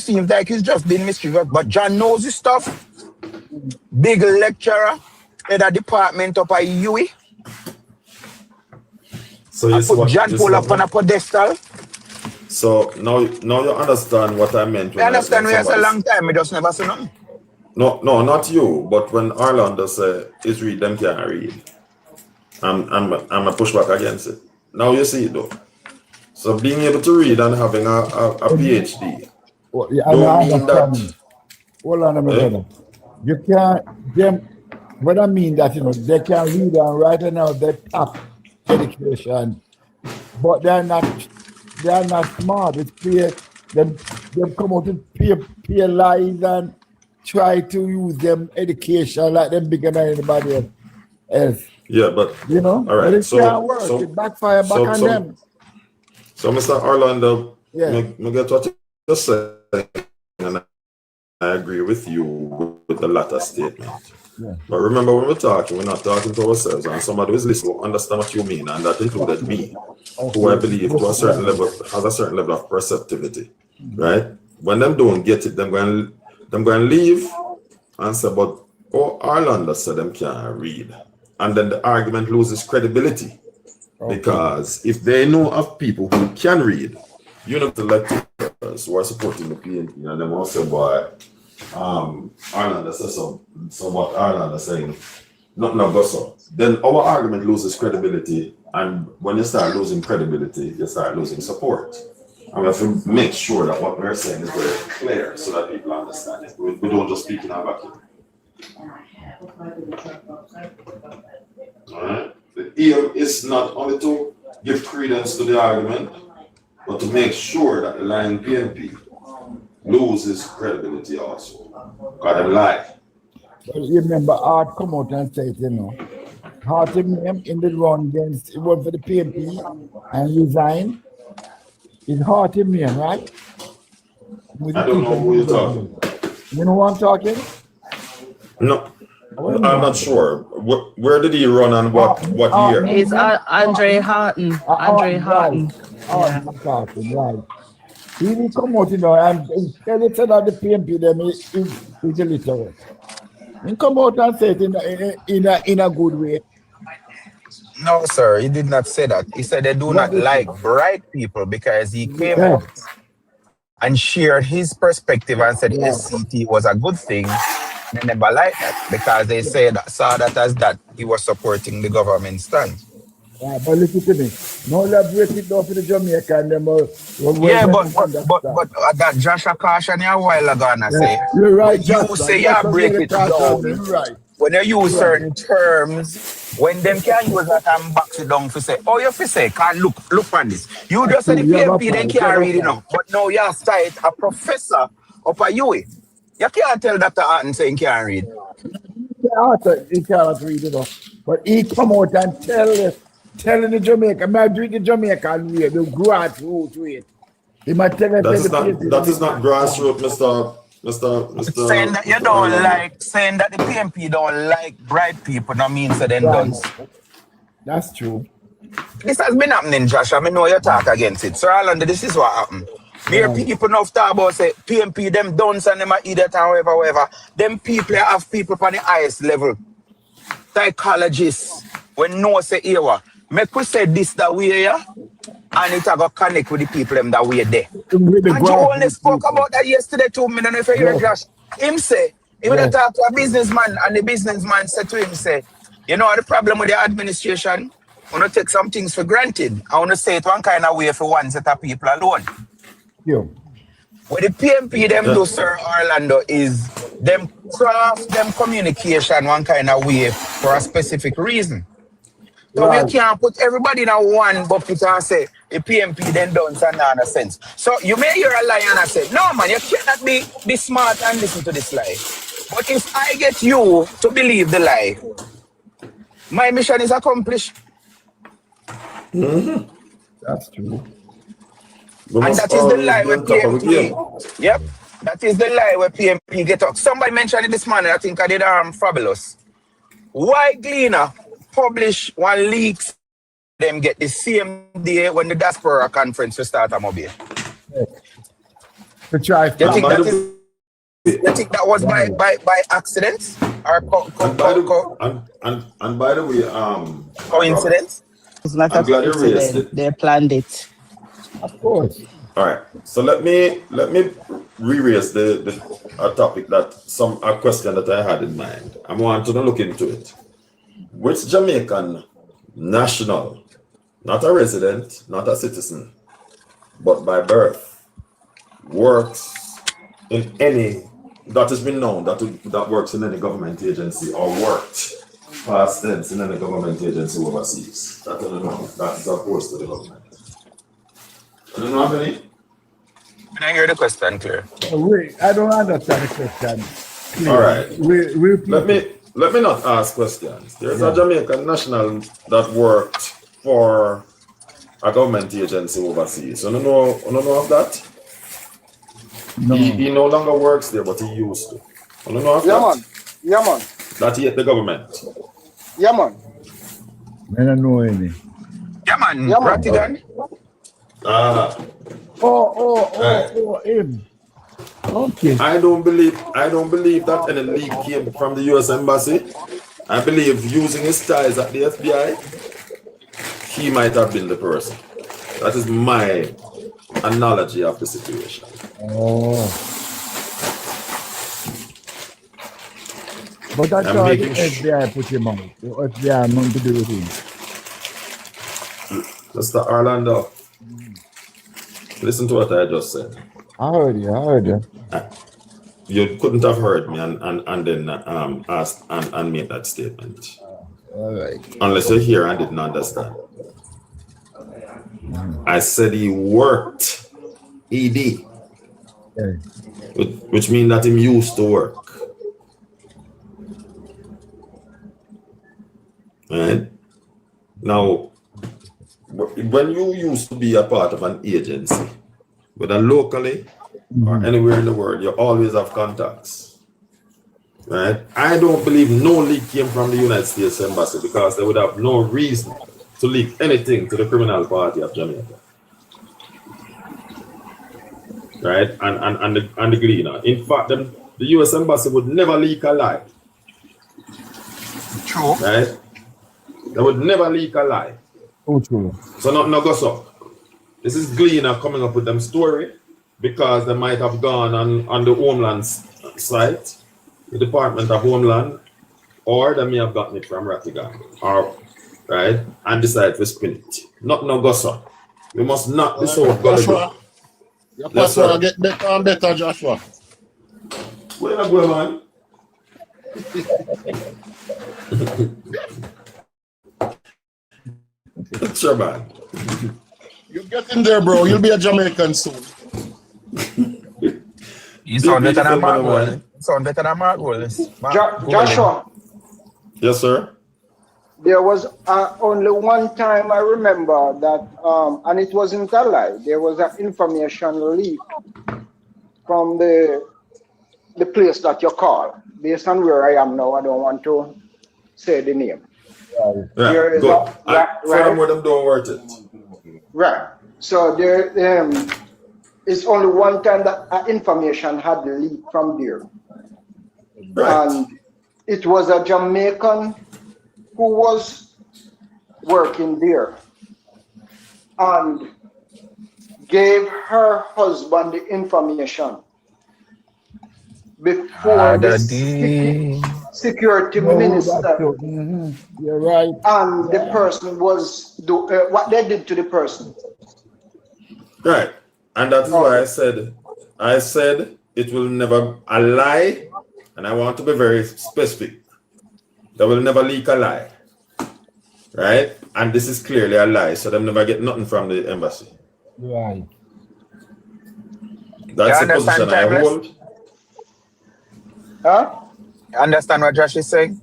seems like he's just being mischievous. But John knows his stuff. Big lecturer, head of department up at UWI. So I put John Paul up on a pedestal. So now you understand what I meant. I understand we has a long time, I just never say nothing. No, not you, but when Orlando say it's read, them can't read. I'm a pushback against it. Now you see it though. So being able to read and having a PhD. Well, yeah, don't mean that. Hold on a minute. You can't what I mean that they can read and write and now they top education, but they're not smart. It's clear them come out with peer lies and try to use them education like them bigger than anybody else. Yeah, but all right. But it can't work. It backfire back on them. So Mr. Orlando, yeah, me get what you saying, and I agree with you with the latter statement. Yeah. But remember, when we're not talking to ourselves, and somebody who's listening will understand what you mean, and that included me, who I believe to a certain level has a certain level of perceptivity, right? When them don't get it, them going to leave and say, but Orlando said them can't read, and then the argument loses credibility, because if they know of people who can read, the lecturers who are supporting the PNP, and them also boy. Orlando says so what Orlando saying, nothing of so. Then our argument loses credibility, and when you start losing credibility, you start losing support. And we have to make sure that what we're saying is very clear so that people understand it. We don't just speak in our vacuum. Alright? The aim is not only to give credence to the argument, but to make sure that the lying PNP loses credibility also. Because they lie. But you remember Art come out and say it, Hart in the run against it was for the PNP and resign. It's Hart in right? I don't know who you're talking. You know what I'm talking? No. I'm not sure. Where did he run and what year? It's Andre Harton. Andre Harton. Right. He will come out, and tell it that the PNP them is illiterate. He come out and say it in a good way. No, sir, he did not say that. He said they do not like bright people because he came out and shared his perspective and said SCT was a good thing. They never liked that because they saw that as that he was supporting the government stand. Yeah, but listen to me. No elaborate it down for the Jamaican. But that Joshua caution a while ago and I say, you're right, you say you break it down. Right. When you use certain terms, when them can use that and box it down to say, oh, you say, can't look on this. You just say the PMP, they can't read it now. But now you cite a professor up at UWI. You can't tell Dr. Arton saying he can't read. He can't read it up. But he come out and telling the Jamaican, I do the Jamaican way, the grassroots way. He might tell that is not grassroots, Mr. Saying that you don't like, saying that the PMP don't like bright people, no means that they don't. That's true. This has been happening, Josh. I know you talk against it. So, Orlando, this is what happened. Mere people now talk about say PMP, them dunce and them are idiot and whatever. Them people have people on the highest level. Psychologists, when no say here, make we say this that way, yeah, and it have got connect with the people them that way there. And you only spoke about that yesterday too. I don't know if you hear Josh. Him say, he would talk to a businessman, and the businessman said to him, say, you know the problem with the administration? I want to take some things for granted. I want to say it one kind of way for one set of people alone. Yeah. What the PMP them do, Sir Orlando, is them craft them communication one kind of way for a specific reason. So we can't put everybody in a one bucket and say the PMP then don't stand on a sense. So you may hear a lie and I say, no man, you cannot be smart and listen to this lie. But if I get you to believe the lie, my mission is accomplished. Mm-hmm. That's true. And that is the lie where PMP. Yep. That is the lie where PMP get up. Somebody mentioned it this morning, I think I did fabulous. Why Gleaner publish one leaks them get the same day when the diaspora conference will start a mobile? to try You to think by that the is? You think that was by accident or and by the way, Robert, coincidence? It's not a I'm glad you raised coincidence. it. They planned it. of course. All right. So let me re-raise the a topic that a question that I had in mind. I want to look into it. Which Jamaican national, not a resident, not a citizen, but by birth, works in any that has been known that works in any government agency or worked past tense in any government agency overseas? That I don't know. That is opposed to the government. I don't know how many. I hear the question clear. Wait, I don't understand the question. Clear. All right. Let me not ask questions. There's a Jamaican national that worked for a government agency overseas. You don't know of that? No. He no longer works there, but he used to. You don't know of that? Man. Yeah, man. That he hate the government. Yeah, man. I don't know any. Yeah, man. Yeah, man. Ratigan. Oh, him. Okay. I don't believe that any leak came from the US Embassy. I believe using his ties at the FBI, he might have been the person. That is my analogy of the situation. Oh. But that's I'm all the making FBI put him out. The FBI had nothing to do with him. Mr. Orlando, listen to what I just said. I heard you. You couldn't have heard me and then asked and made that statement. All right. Unless you're here and didn't understand. I said he worked ED, Okay. which means that he used to work. Right? Now, when you used to be a part of an agency, whether locally or anywhere in the world, you always have contacts. Right? I don't believe no leak came from the United States Embassy because they would have no reason to leak anything to the criminal party of Jamaica. Right? And the Gleaner. In fact, the US Embassy would never leak a lie. True. Right? They would never leak a lie. Oh, true. So nothing no goes up. This is Gleaner coming up with them story because they might have gone on the Homeland site, the Department of Homeland, or they may have gotten it from Ratigan, or right, and decide to spin it. Nothing no goes up. We must knock this out. Joshua, your Yes, sir. password get better and better, Joshua. Where you go, man? Sure, man. You get in there, bro. You'll be a Jamaican soon. You sound better than Mark man. Wallace. You sound better than Mark Wallace. Joshua, Yes, sir. there was only one time I remember that, and it wasn't a lie. There was an information leak from the place that you call. Based on where I am now, I don't want to say the name. Yeah, There is good. right. From where them don't worth it. Right. So there is only one time that information had leaked from there. Right. And it was a Jamaican who was working there and gave her husband the information before the security minister. You're right. And the person was what they did to the person. Right. And that's why I said it will never a lie, and I want to be very specific. They will never leak a lie. Right? And this is clearly a lie, so they'll never get nothing from the embassy. Right. That's You the position understand, I Timeless? hold. Huh? You understand what Josh is saying?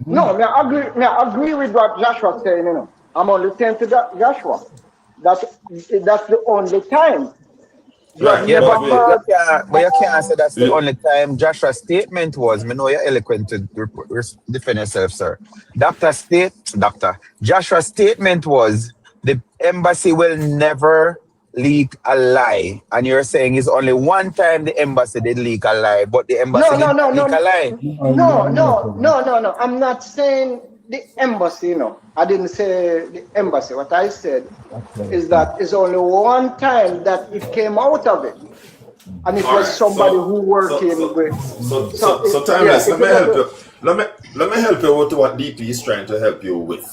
No, I agree with what Joshua saying, you know. I'm only saying to Joshua. That's the only time. Right. Yeah, but but you can't say that's the only time Joshua's statement was. Me know you're eloquent to defend yourself, sir. Joshua's statement was the embassy will never leak a lie, and you're saying it's only one time the embassy did leak a lie, but the embassy No, no, did no, leak a no, lie. no. I'm not saying the embassy, I didn't say the embassy. What I said is that it's only one time that it came out of it. And it was somebody who working with. So Timeless, let me help you. Let me help you with what DP is trying to help you with.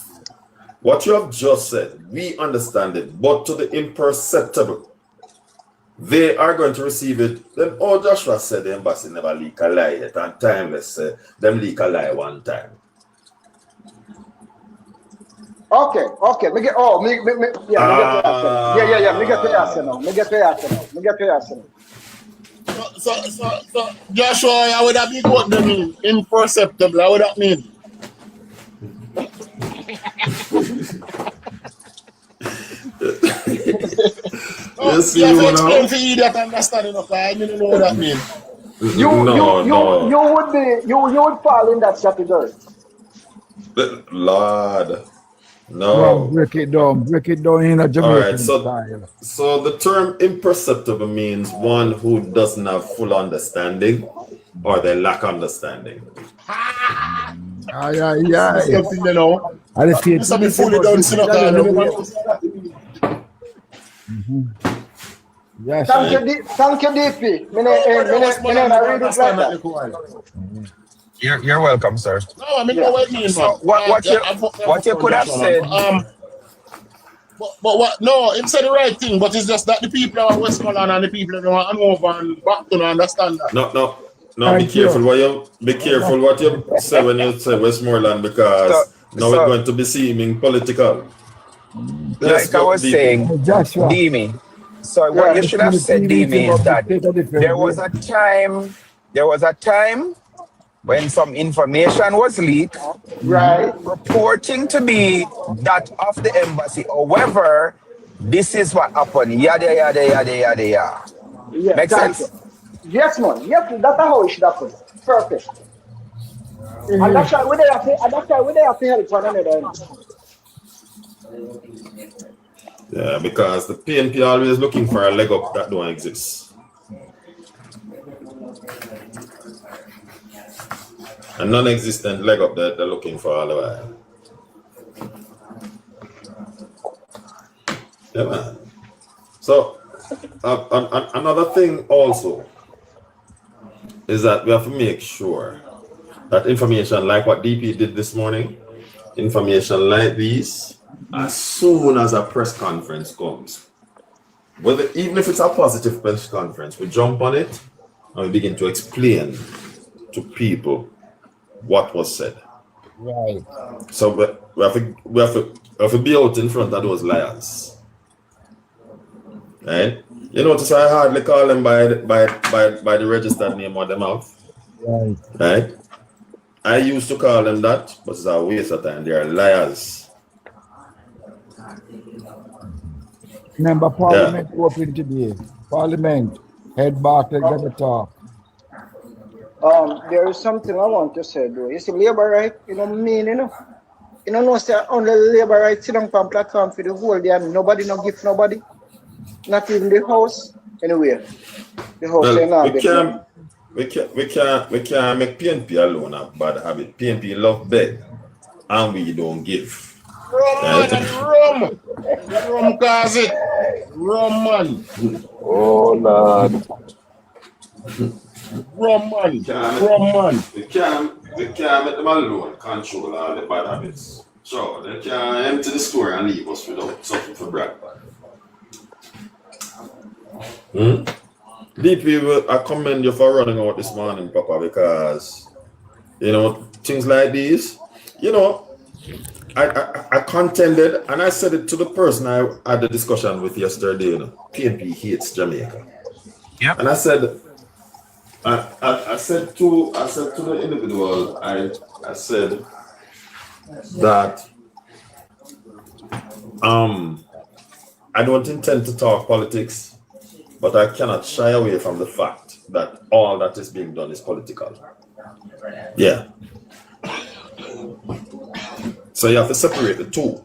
What you have just said, we understand it, but to the imperceptible, they are going to receive it. Then, Joshua said the embassy never leak a lie yet, and Timeless said them leak a lie one time. Okay. Me get to answer now. So Joshua, how would that be what they mean? Imperceptible, how would that mean? You have to explain to you that understanding of I didn't know what that means. You would fall in that category. Lord. No. Well, break it down in a Jamaican style. So the term imperceptible means one who doesn't have full understanding or they lack understanding. Something, you know. I see it. Something fully done, Yes. Thank you, DP. You're welcome, sir. No, I mean, what you mean, so what you could have said. But what? No, it said the right thing, but it's just that the people of Westmoreland and the people of Hanover and back to understand that. No. Be careful what you say when you say Westmoreland, because now it's going to be seeming political. Like I was saying, Dimi. So what you should have said, Dimi, is that there was a time when some information was leaked, right, purporting to be that of the embassy. However, this is what happened. Yada yada yada yada yada. Yeah, make sense? Yes, man. Yes, that's how it should happen. Perfect. And that's why we have to help one another. Yeah, because the PNP always looking for a leg up that don't exist. A non-existent leg up that they're looking for all the while. Yeah, man. So, another thing also is that we have to make sure that information like what DP did this morning, information like these, as soon as a press conference comes, even if it's a positive press conference, we jump on it and we begin to explain to people what was said. Right. So we have to be out in front of those liars. Right? You notice I hardly call them by the registered name of their mouth. Right? I used to call them that, but it's a waste of time. They are liars. Remember, Parliament open today. Parliament, head back, they're going to talk. There is something I want to say, though. You see, labor right, say only labor right sit on platform for the whole day and nobody no give nobody. Not even the house. Anyway, the house we can't make PNP alone a bad habit. PNP love beg and we don't give. Rum cause it. Rum man. Oh Lord. Rum man. We can't make them alone control all the bad habits. So they can't empty the store and leave us without something for breakfast. DP, I commend you for running out this morning, Papa, because things like these, I contended and I said it to the person I had the discussion with yesterday, PNP hates Jamaica. Yeah. And I said I said to the individual, I said that I don't intend to talk politics, but I cannot shy away from the fact that all that is being done is political. Yeah. So you have to separate the two.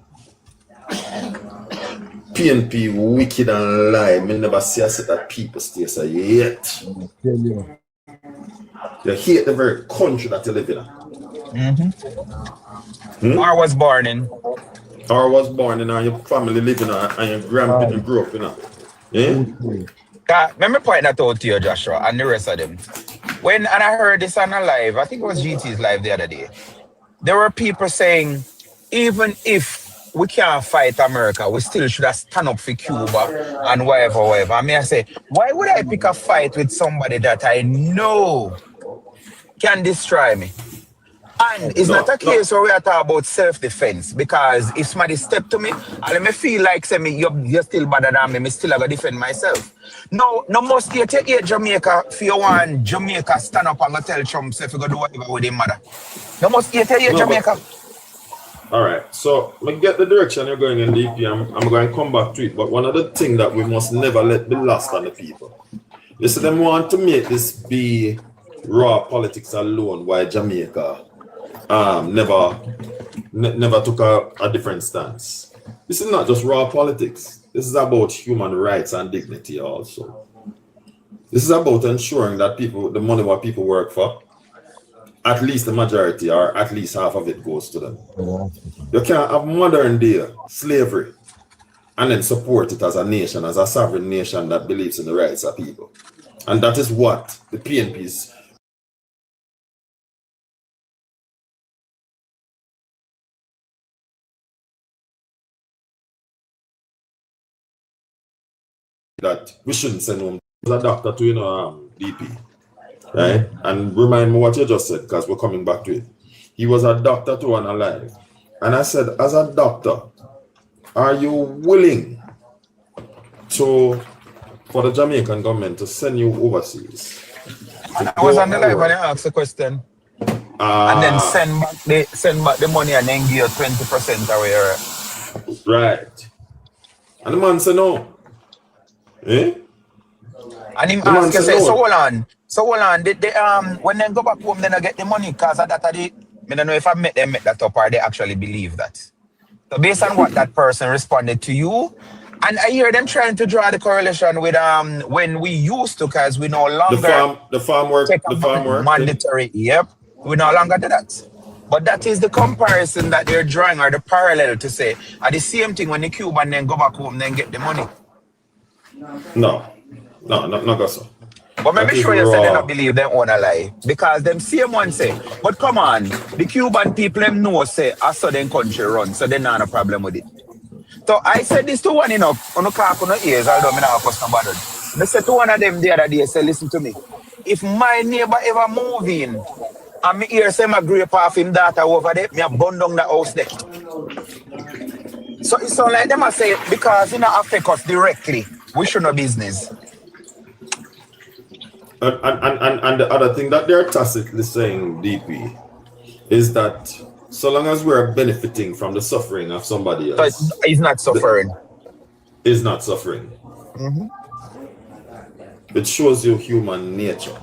PNP wicked and lie. Me never see a set of people stay so yet. Tell you. They hate the very country that you live in. Or was born in. Or was born in, and your family living in, and your grandparents grew up in. Yeah? Let me point that out to you, Joshua, and the rest of them. And I heard this on a live, I think it was GT's live the other day. There were people saying, even if we can't fight America, we still should have stand up for Cuba and whatever. I mean, I say, why would I pick a fight with somebody that I know can destroy me? And it's not a case where we are talking about self-defense, because if somebody step to me and let me feel like say me, you're still better than me still have to defend myself. No must you take Jamaica if you want Jamaica stand up and go tell Trump if you go do whatever with him mother. No must you take Jamaica. All right, so I get the direction you're going in, DP. I'm going to come back to it, but one of the things that we must never let be lost on the people. You see, them want to make this be raw politics alone, while Jamaica never took a different stance. This is not just raw politics. This is about human rights and dignity also. This is about ensuring that people, the money what people work for, at least the majority or at least half of it goes to them. You can't have modern day slavery and then support it as a nation, as a sovereign nation that believes in the rights of people. And that is what the PNPs that we shouldn't send home as a doctor to, DP, right? And remind me what you just said, because we're coming back to it. He was a doctor to and alive. And I said, as a doctor, are you willing for the Jamaican government to send you overseas? I was on the live and I asked the question. And then send back the money and then give you 20% away. Right. And the man said no. Eh? And him ask you, say, so hold on. When they go back home, then I get the money because of that. I don't know if I make that up or they actually believe that. So based on what that person responded to you, and I hear them trying to draw the correlation with when we used to, because we no longer the farm work mandatory. Yep, we no longer do that. But that is the comparison that they're drawing, or the parallel to say are the same thing when the Cuban then go back home then get the money. No, not so. But maybe sure you say they don't believe them own a lie. Because them same one say, but come on, the Cuban people them know say a southern country run, so they not a problem with it. So I said this to one enough, on the clock on the ears, although I don't custom bothered. I said to one of them the other day, say, listen to me. If my neighbor ever move in, and me hear say my grape off him daughter over there, me have burned down the house there. So it sound like them I say, because it not affect us directly. We should know business. And the other thing that they're tacitly saying, DP, is that so long as we're benefiting from the suffering of somebody else, so he's not suffering. Is not suffering. It shows you human nature.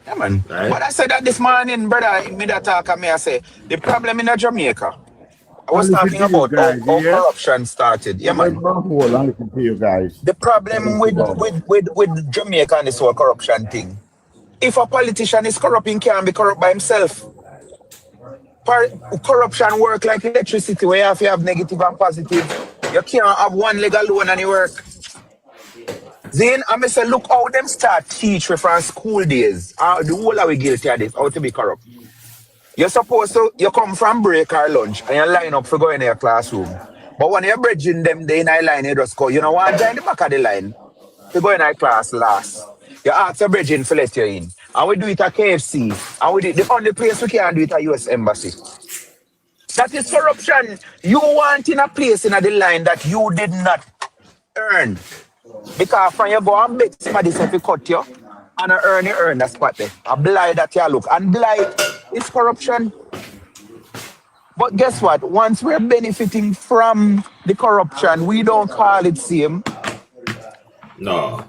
Yeah, man. Right? But I said that this morning, brother, me that talk and me, I say, the problem in Jamaica, I was talking about how corruption started. Yeah, man. The problem with Jamaica and this whole corruption thing. If a politician is corrupt, he can't be corrupt by himself. Corruption work like electricity, where you have negative and positive. You can't have one leg alone and it work. Then I say, look how them start teach from school days. The whole are we guilty of this, how to be corrupt. You're supposed to, you come from break or lunch and you line up for going in your classroom. But when you're bridging them, they in a line, you just go, you know what, join the back of the line to go in our class last. You ask your bridging to let you in. And we do it at KFC. And we do it, the only place we can do it at US Embassy. That is corruption. You want in a place in the line that you did not earn. Because when you go and beg somebody if you cut you, and you earn that spot there. A blight that you look. And blight is corruption. But guess what? Once we're benefiting from the corruption, we don't call it same. No,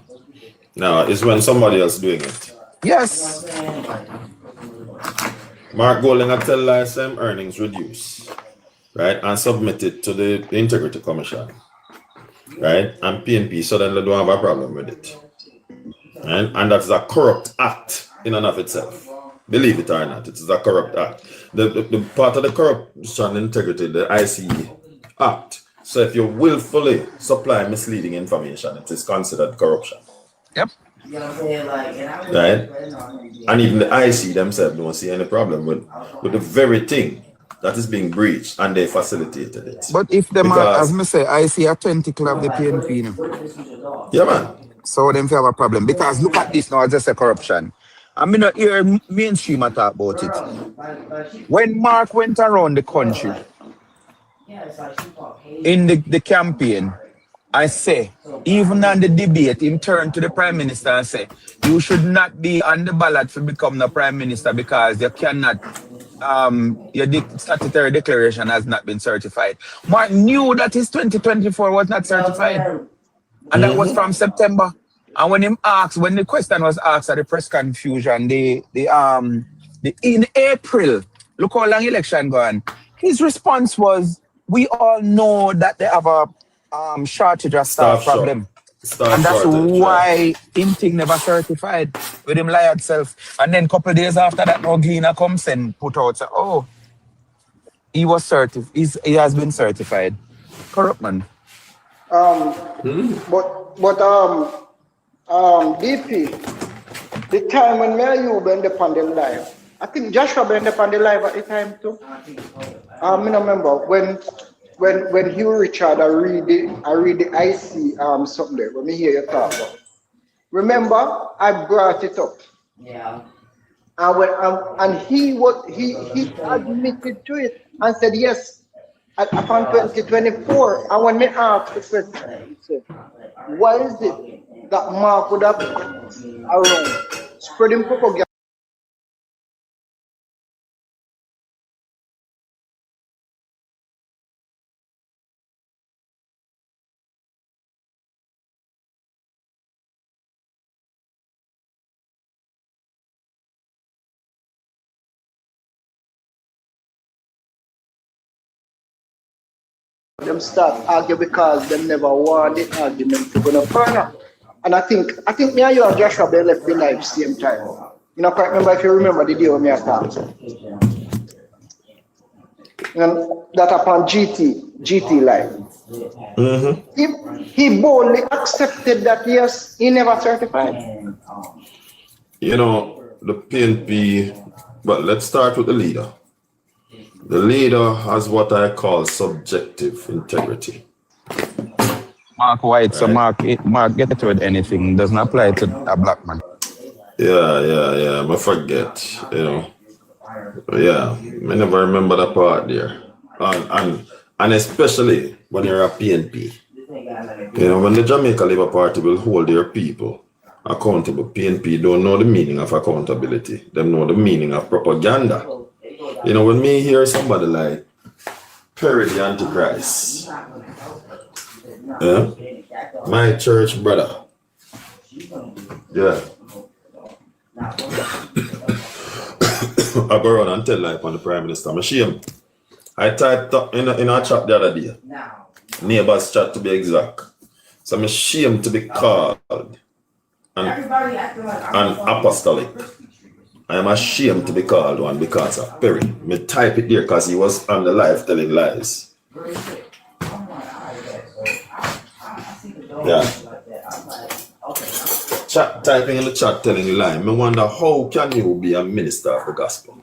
it's when somebody else doing it. Yes. Mark Golding tell last time earnings reduce, right, and submit it to the Integrity Commission. right? And PNP suddenly don't have a problem with it. And that's a corrupt act in and of itself. Believe it or not, it is a corrupt act. The part of the corruption integrity, the ICE Act. So if you willfully supply misleading information, it is considered corruption. Yep. Right? And even the IC themselves don't see any problem with the very thing that is being breached, and they facilitated it. But if them are, as me say, I see a 20 club the PNP now. Yeah, man. So them have a problem. Because look at this now, it's just a corruption. I mean, not hear mainstream talk about it. When Mark went around the country in the campaign, I say, even on the debate, him turned to the Prime Minister and say, you should not be on the ballot to become the Prime Minister because you cannot, your statutory declaration has not been certified. Mark knew that his 2024 was not certified. And that was from September. And when the question was asked at the press confusion, in April, look how long election gone. His response was, we all know that they have a shortage of staff problem. And that's why him thing never certified with him lied self. And then a couple of days after that, no Gleaner comes and put out, say, oh, he was certified. He has been certified. Corrupt man. DP, the time when me and you went upon the live, I think Joshua went upon the live at the time too. I don't remember when Hugh Richard I read the IC something there when me hear you talk about. Remember, I brought it up. Yeah. And he admitted to it and said yes upon 2024. And when me asked the question, he said, why is it that Mark would have around spreading propaganda? Them start argue because them never won the argument to go no further. And I think me and you and Joshua they left the live same time. You know, quite remember if you remember the day when me attacked. And that upon GT live. Mm-hmm. He boldly accepted that yes, he never certified. You know, the PNP, but let's start with the leader. The leader has what I call subjective integrity. Mark White, so Mark get it with anything. Doesn't apply to a black man. Yeah. I forget, you know. Yeah, I never remember that part there. And especially when you're a PNP. You know, when the Jamaica Labour Party will hold their people accountable, PNP don't know the meaning of accountability. They know the meaning of propaganda. You know, when me hear somebody like Perry the Antichrist, yeah, my church brother, yeah, I go around and tell like on the Prime Minister, I'm ashamed. I typed up in a chat the other day, neighbors chat to be exact. So I'm ashamed to be called an apostolic. I am ashamed to be called one because of Perry. Me type it there because he was on the live telling lies. Yeah. Chat, typing in the chat telling lies. Me wonder how can you be a minister of the gospel?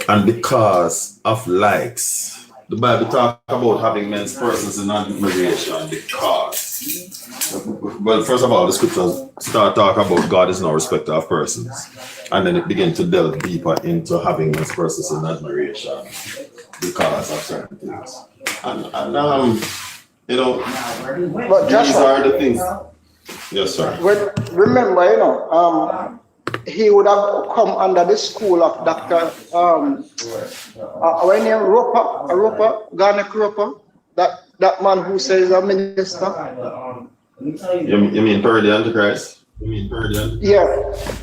And because of likes. The Bible talks about having men's persons in admiration because, well, first of all, the scriptures start talking about God is no respecter of persons. And then it begins to delve deeper into having men's persons in admiration because of certain things. And you know, But these Joshua, are the things. Yes, sir. remember, you know, he would have come under the school of Dr. When you Roper, Garnet Roper, that man who says a minister. You mean Perry the Antichrist? Yeah,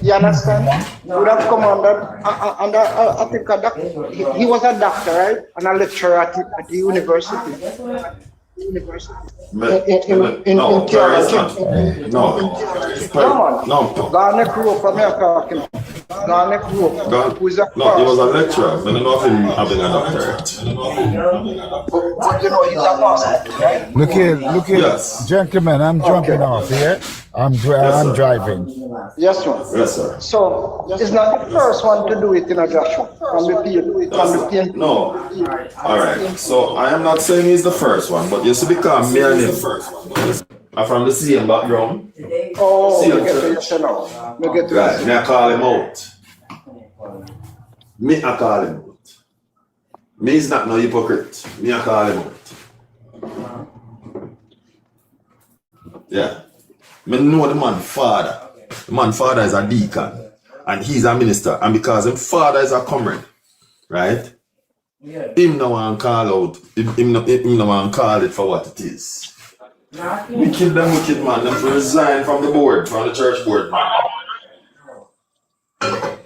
you understand? He would have come under I think he was a doctor, right? And a lecturer at the university. No, in terrorist not. Carolina. No. No. Ghana grew up, I'm talking. Ghana grew up. Who is a No, he was a lecturer. I don't know if him having a doctorate. But you know, he's a pastor, right? Look here, Yes. gentlemen, I'm jumping off here. I'm driving. Yes, sir. Yes, sir. So it's not the first one to do it in a Joshua from the PNP. No. All right. So I am not saying he's the first one, but you see, because me and him are from the same background. Oh, See, we get to yes or no. We get to Right. yes. Me I call him out. Me I call him out. Me is not no hypocrite. Me I call him out. Yeah. Me know the man father. The man father is a deacon. And he's a minister. And because his father is a comrade, right? Him no one call out. Him no one call it for what it is. Wicked man. Them to resign from the board, from the church board, man. I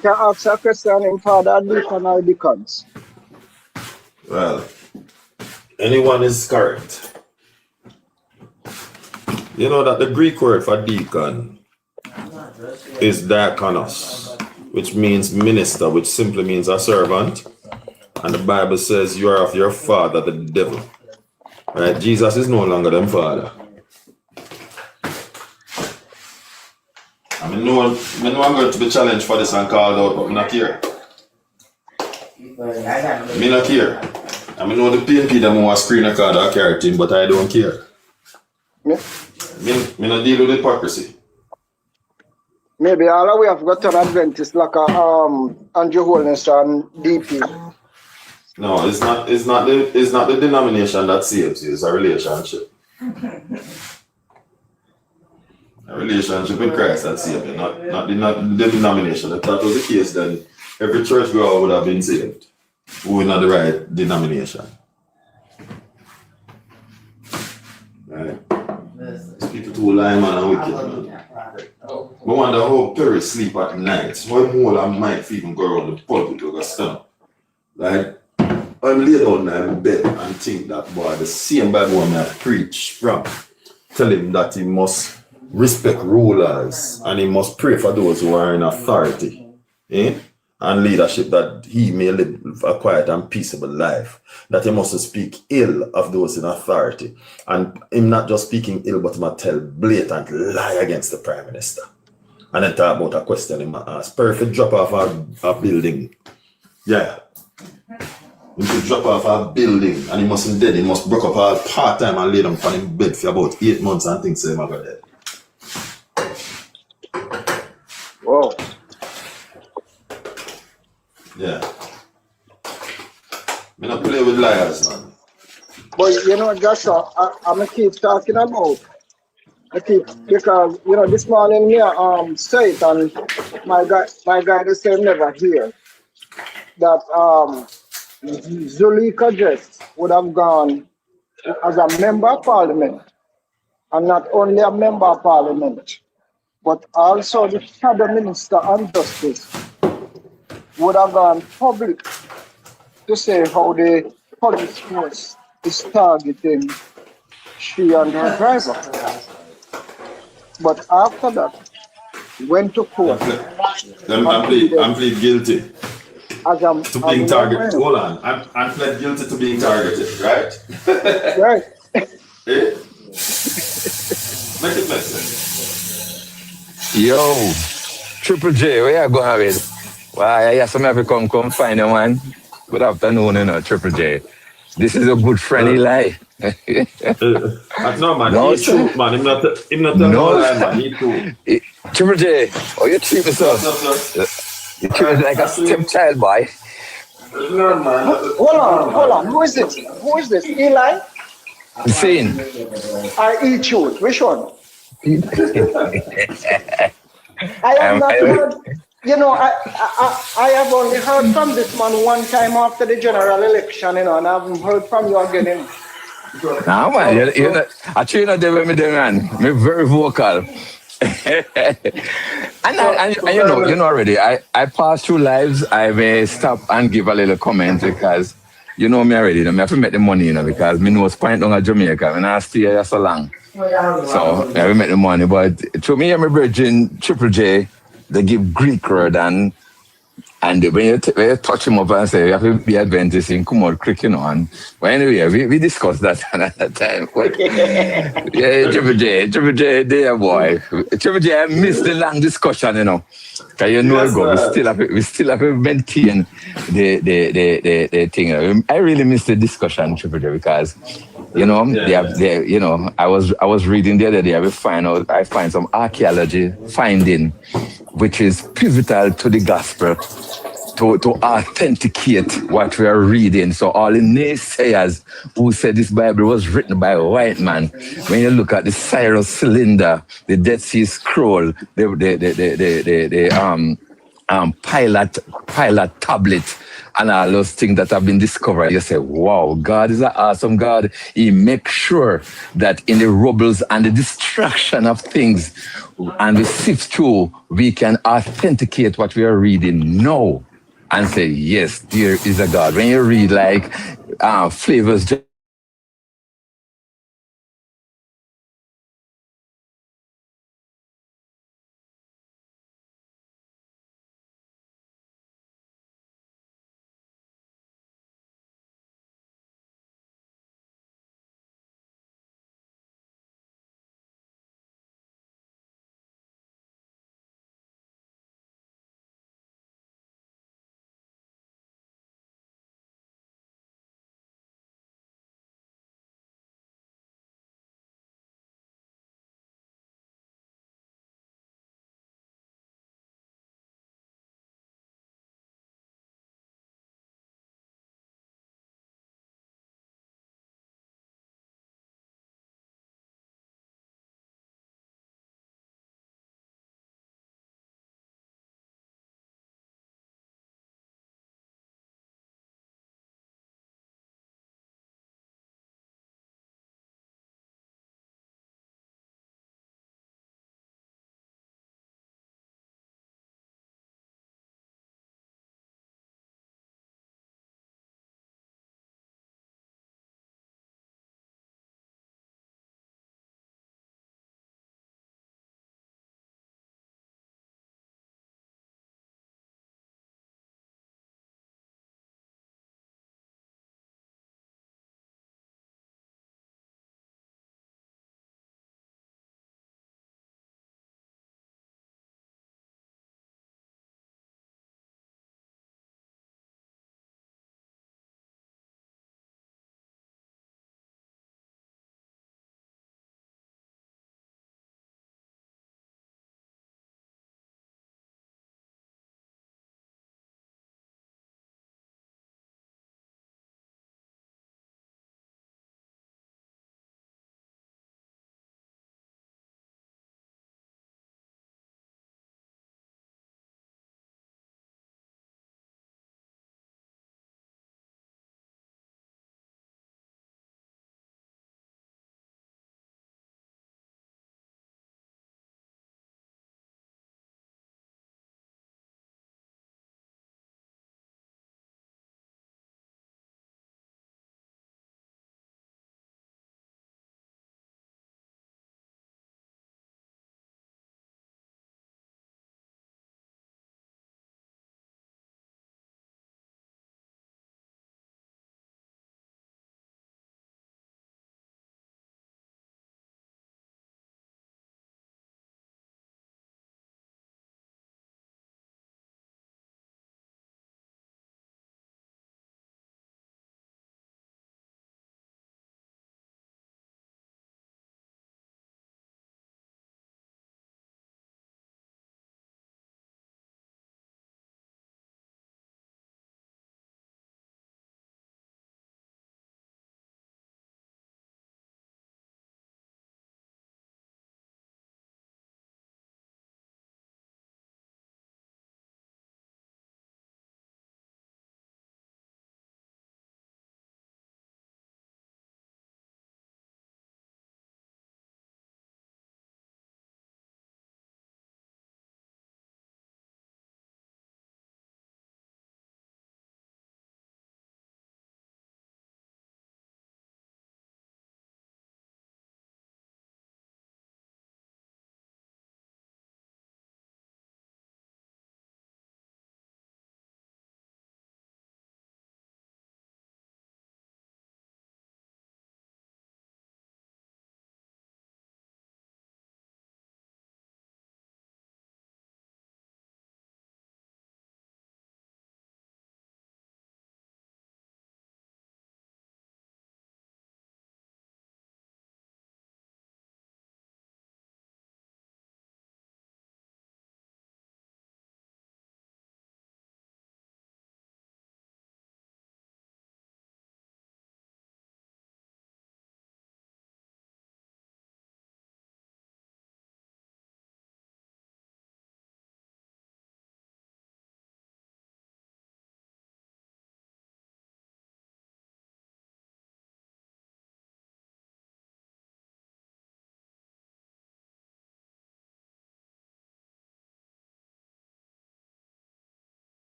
can ask a question in father deacon or deacons. Well, anyone is correct. You know that the Greek word for deacon is diakonos, which means minister, which simply means a servant. And the Bible says you are of your father, the devil. Right? Jesus is no longer them father. I know I'm going to be challenged for this and called out, but I'm not here. Me not care. I know the PNP them want screen a card or carry team, but I don't care. Yeah. Me not deal with hypocrisy. Maybe all the way I've got an Adventist like a Andrew Holness and DP. No, it's not the denomination that saves you, it's a relationship. A relationship with Christ that saves you, not the denomination. If that was the case, then every church girl would have been saved. Who in the right denomination. Right? These people too lying, man, and wicked, man. I wonder how Perry sleep at night. Why more I might even go around the pulpit with a stand. Like, I'm laid down in bed and think that, boy, the same Bible I preach from, tell him that he must respect rulers and he must pray for those who are in authority, and leadership, that he may live a quiet and peaceable life, that he must speak ill of those in authority, and him not just speaking ill, but he must tell blatant lie against the prime minister. And then talk about a question he must ask. Perfect drop off a building. Yeah. He could drop off a building and he mustn't dead. He must break up all part-time and lay down on him bed for about 8 months and things so he might go dead. Whoa. Yeah. Me not play with liars, man. But you know, Joshua, I'm gonna keep talking about. Because you know this morning here say it, and my guy they say never hear that Zuleika Dress would have gone as a member of parliament, and not only a member of parliament, but also the shadow minister on justice would have gone public to say how the police force is targeting she and her driver. But after that, went to court. I'm plead guilty to being targeted. Hold on. I'm pled guilty to being targeted, right? Right. Eh? Make it make sense. Yo, Triple J, where you going with? Why, yes, I'm have to come find you, man. Good afternoon, Triple J. This is a good friend, Eli. No, man, No, he's true, man. Him not No. lie, man. He true. Triple J, oh, you treat me so. Sir. You treat me like a stepchild, boy. No, man. Hold on. Who is this? Eli? Scene. I eat you. Which one? I have not heard. You know, I have only heard from this man one time after the general election, you know, and I haven't heard from you again. Nah, man, you know, I tell you not there with me, man. I'm very vocal. and you know already, I pass through lives, I may stop and give a little comment because you know me already, you know, I have to make the money, you know, because me know point down at Jamaica and I stay here so long. So I have to make the money. But to me, I'm a virgin, Triple J, they give Greek word and when you touch him up and say you have to be Adventist in Kumod Creek, you know, and but anyway, we discussed that another time. But, yeah, Triple J, there boy. Triple J, I missed the long discussion, you know. Cause you know, yes, we still have to maintain the thing. I really missed the discussion, Triple J, because you know, you know, I was reading the other day. I find some archaeology finding, which is pivotal to the gospel, to authenticate what we are reading. So all the naysayers who said this Bible was written by a white man, when you look at the Cyrus cylinder, the Dead Sea Scroll, the Pilate tablet, and all those things that have been discovered, you say, wow, God is an awesome God. He makes sure that in the rubbles and the destruction of things and the sift through, we can authenticate what we are reading now and say, yes, there is a God. When you read like Flavors